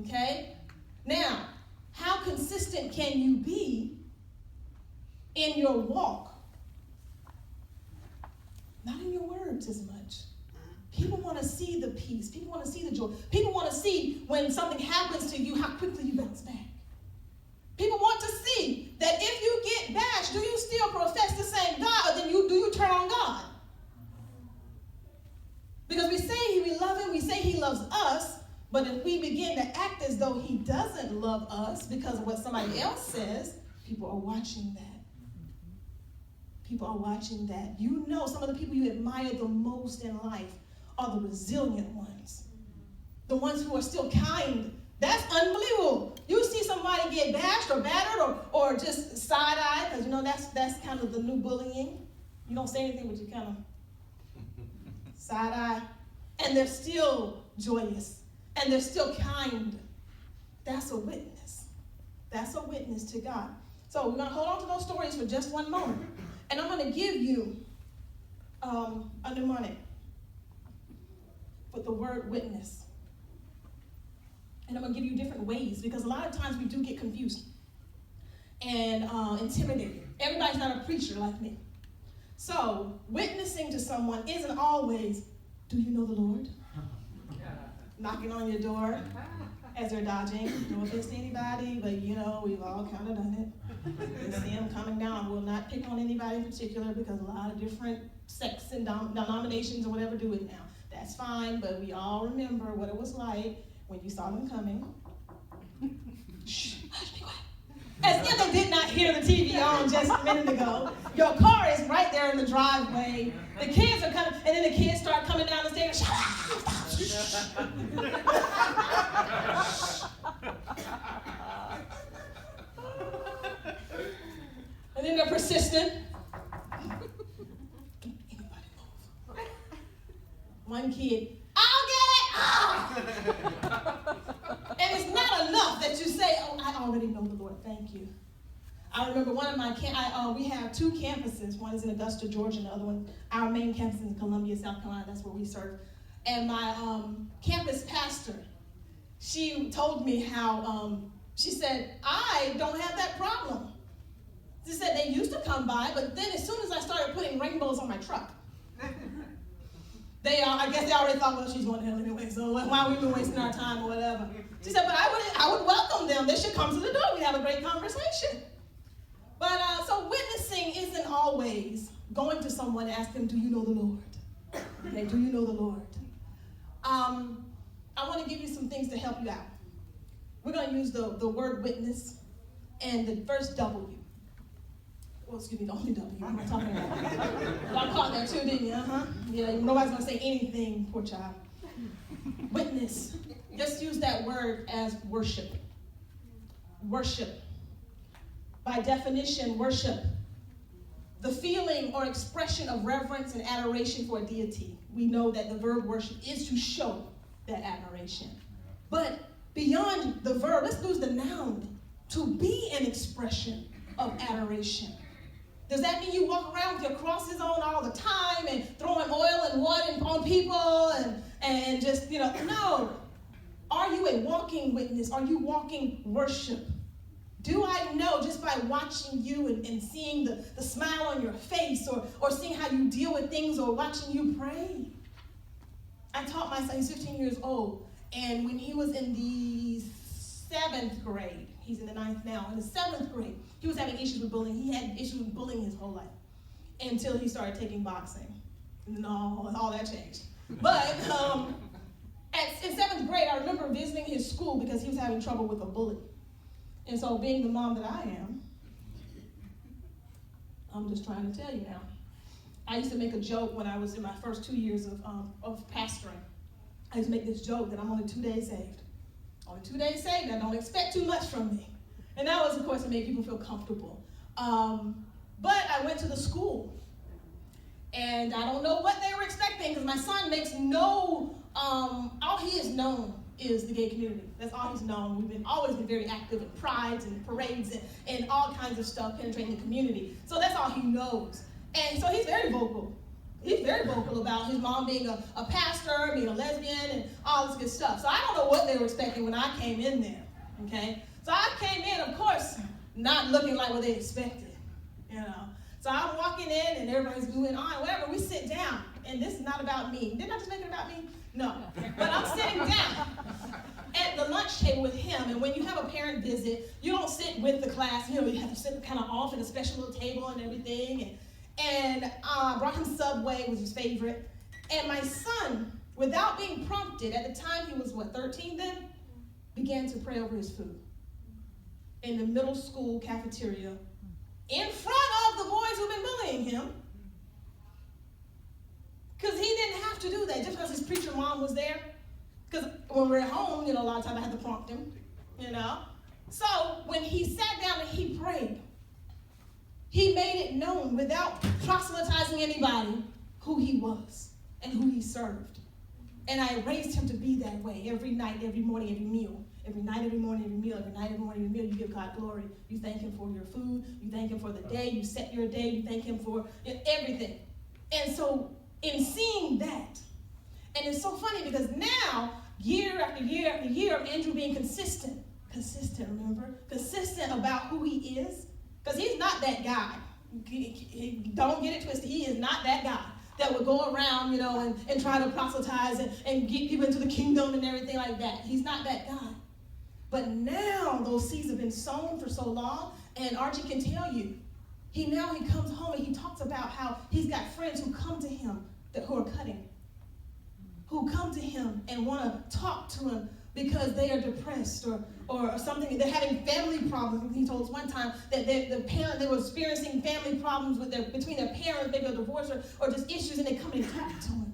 Okay? Now, how consistent can you be in your walk? Not in your words as much. People want to see the peace. People want to see the joy. People want to see when something happens to you, how quickly you bounce back. People want to see that if you get bashed, do you still profess the same God, or then do you turn on God? Because we say we love him, we say he loves us, but if we begin to act as though he doesn't love us because of what somebody else says, people are watching that. People are watching that. You know, some of the people you admire the most in life are the resilient ones. The ones who are still kind. That's unbelievable. You see somebody get bashed or battered or just side-eyed, because you know that's kind of the new bullying. You don't say anything, but you kind of side-eye. And they're still joyous. And they're still kind. That's a witness. That's a witness to God. So we're going to hold on to those stories for just one moment. And I'm going to give you a mnemonic with the word witness. And I'm going to give you different ways, because a lot of times we do get confused and intimidated. Everybody's not a preacher like me. So witnessing to someone isn't always, do you know the Lord? Knocking on your door as they're dodging. No offense to anybody, but you know, we've all kind of done it. You see them coming down. I will not pick on anybody in particular, because a lot of different sects and denominations or whatever do it now. That's fine, but we all remember what it was like when you saw them coming. Shh, hush, be quiet. As if they did not hear the TV on just a minute ago. Your car is right there in the driveway. The kids are coming, and then the kids start coming down the stairs. Shut up! And then they're persistent. Don't anybody move. One kid, I'll get it! Oh! And it's not enough that you say, oh, I already know the Lord, thank you. I remember one of my, we have two campuses. One is in Augusta, Georgia, and the other one, our main campus is in Columbia, South Carolina. That's where we serve. And my campus pastor, she told me how, she said, I don't have that problem. She said they used to come by, but then as soon as I started putting rainbows on my truck, I guess they already thought, well, she's going to hell anyway, so why we've been wasting our time or whatever. She said, but I would welcome them. They should come to the door. We'd have a great conversation. But so witnessing isn't always going to someone and asking them, do you know the Lord? Okay, do you know the Lord? I want to give you some things to help you out. We're going to use the word witness and the first W. Well, excuse me, the only W. I'm not talking about. Y'all caught that too, didn't you? Uh-huh. Yeah, nobody's going to say anything, poor child. Witness. Just use that word as worship. Worship. By definition, worship. The feeling or expression of reverence and adoration for a deity. We know that the verb worship is to show that admiration. But beyond the verb, let's use the noun. To be an expression of adoration. Does that mean you walk around with your crosses on all the time and throwing oil and water on people and just, no. Are you a walking witness? Are you walking worship? Do I know just by watching you and seeing the smile on your face or seeing how you deal with things or watching you pray? I taught my son, he's 15 years old, and when he was in the 7th grade, he's in the 9th now, in the 7th grade, he was having issues with bullying. He had issues with bullying his whole life until he started taking boxing. No, all that changed. But in 7th grade, I remember visiting his school because he was having trouble with a bully. And so being the mom that I am, I'm just trying to tell you now. I used to make a joke when I was in my first 2 years of pastoring. I used to make this joke that I'm only 2 days saved. Only 2 days saved, I don't expect too much from me. And that was, of course, to make people feel comfortable. But I went to the school. And I don't know what they were expecting, because my son makes no, all he is known is the gay community. That's all he's known. We've always been very active in prides and parades and all kinds of stuff penetrating the community. So that's all he knows. And so he's very vocal. He's very vocal about his mom being a pastor, being a lesbian, and all this good stuff. So I don't know what they were expecting when I came in there, okay? So I came in, of course, not looking like what they expected, you know? So I'm walking in, and everybody's moving on, whatever. We sit down, and this is not about me. Didn't I just make it about me? No. But I'm sitting down at the lunch table with him, and when you have a parent visit, you don't sit with the class. You know, you have to sit kind of off at a special little table and everything. And brought him Subway, was his favorite. And my son, without being prompted, at the time he was, 13 then, began to pray over his food in the middle school cafeteria in front of the boys who've been bullying him. Because he didn't have to do that just because his preacher mom was there. Because when we're at home, you know, a lot of times I had to prompt him, you know. So when he sat down and he prayed, he made it known without proselytizing anybody who he was and who he served. And I raised him to be that way every night, every morning, every meal. Every night, every morning, every meal. Every night, every morning, every meal. You give God glory. You thank him for your food. You thank him for the day. You set your day. You thank him for everything. And so in seeing that, and it's so funny because now, year after year after year of Andrew being consistent, remember? Consistent about who he is. Because he's not that guy. Don't get it twisted. He is not that guy that would go around, you know, and try to proselytize and get people into the kingdom and everything like that. He's not that guy. But now those seeds have been sown for so long, and Archie can tell you, he comes home and he talks about how he's got friends who come to him who are cutting, who come to him and want to talk to him because they are depressed or something. They're having family problems. He told us one time that they were experiencing family problems between their parents, maybe a divorce or just issues, and they come and talk to him.